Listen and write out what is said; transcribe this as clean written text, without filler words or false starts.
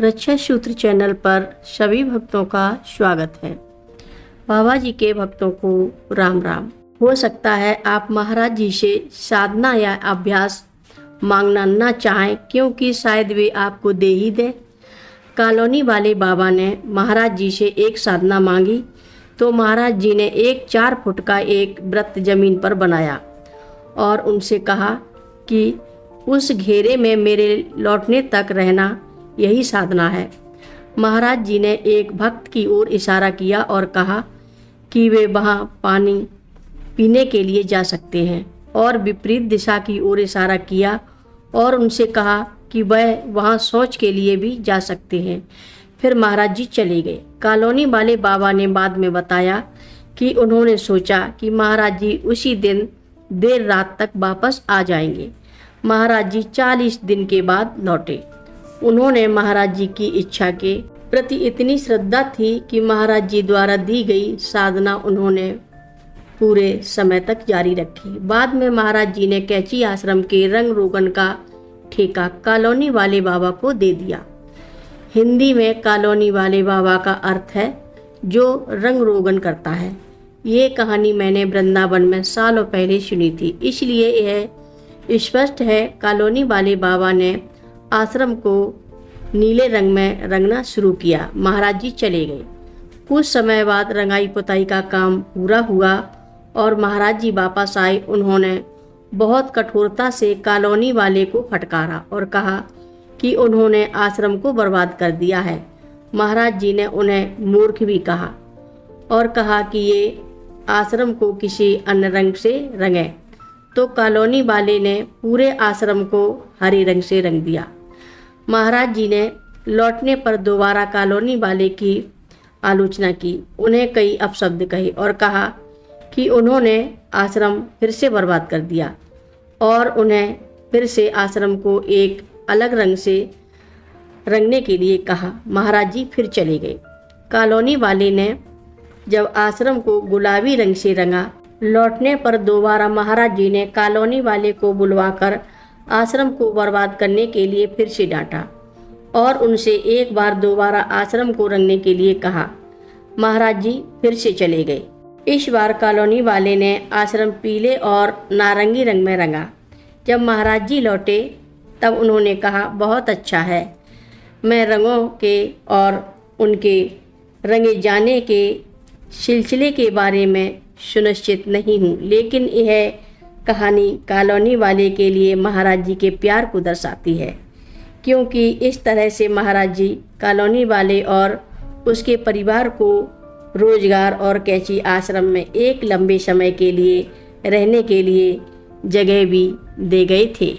रक्षा सूत्र चैनल पर सभी भक्तों का स्वागत है। बाबा जी के भक्तों को राम राम। हो सकता है आप महाराज जी से साधना या अभ्यास मांगना ना चाहें, क्योंकि शायद वे आपको दे ही दें। कॉलोनी वाले बाबा ने महाराज जी से एक साधना मांगी तो महाराज जी ने एक 4 फुट का एक वृत्त जमीन पर बनाया और उनसे कहा कि उस घेरे में मेरे लौटने तक रहना यही साधना है। महाराज जी ने एक भक्त की ओर इशारा किया और कहा कि वे वहाँ पानी पीने के लिए जा सकते हैं, और विपरीत दिशा की ओर इशारा किया और उनसे कहा कि वह वहाँ शौच के लिए भी जा सकते हैं। फिर महाराज जी चले गए। कॉलोनी वाले बाबा ने बाद में बताया कि उन्होंने सोचा कि महाराज जी उसी दिन देर रात तक वापस आ जाएंगे। महाराज जी 40 दिन के बाद लौटे। उन्होंने महाराज जी की इच्छा के प्रति इतनी श्रद्धा थी कि महाराज जी द्वारा दी गई साधना उन्होंने पूरे समय तक जारी रखी। बाद में महाराज जी ने कैची आश्रम के रंग रोगन का ठेका कॉलोनी वाले बाबा को दे दिया। हिंदी में कॉलोनी वाले बाबा का अर्थ है जो रंग रोगन करता है। ये कहानी मैंने वृंदावन में सालों पहले सुनी थी, इसलिए यह स्पष्ट है कॉलोनी वाले बाबा ने आश्रम को नीले रंग में रंगना शुरू किया। महाराज जी चले गए। कुछ समय बाद रंगाई पुताई का काम पूरा हुआ और महाराज जी वापस आए। उन्होंने बहुत कठोरता से कॉलोनी वाले को फटकारा और कहा कि उन्होंने आश्रम को बर्बाद कर दिया है। महाराज जी ने उन्हें मूर्ख भी कहा और कहा कि ये आश्रम को किसी अन्य रंग से रंगे। तो कॉलोनी वाले ने पूरे आश्रम को हरे रंग से रंग दिया। महाराज जी ने लौटने पर दोबारा कॉलोनी वाले की आलोचना की, उन्हें कई अपशब्द कहे और कहा कि उन्होंने आश्रम फिर से बर्बाद कर दिया और उन्हें फिर से आश्रम को एक अलग रंग से रंगने के लिए कहा। महाराज जी फिर चले गए। कॉलोनी वाले ने जब आश्रम को गुलाबी रंग से रंगा, लौटने पर दोबारा महाराज जी ने कॉलोनी वाले को बुलवाकर आश्रम को बर्बाद करने के लिए फिर से डांटा और उनसे एक बार दोबारा आश्रम को रंगने के लिए कहा। महाराज जी फिर से चले गए। इस बार कॉलोनी वाले ने आश्रम पीले और नारंगी रंग में रंगा। जब महाराज जी लौटे तब उन्होंने कहा, बहुत अच्छा है। मैं रंगों के और उनके रंगे जाने के सिलसिले के बारे में सुनिश्चित नहीं हूँ, लेकिन यह कहानी कॉलोनी वाले के लिए महाराज जी के प्यार को दर्शाती है, क्योंकि इस तरह से महाराज जी कॉलोनी वाले और उसके परिवार को रोजगार और कैची आश्रम में एक लंबे समय के लिए रहने के लिए जगह भी दे गए थे।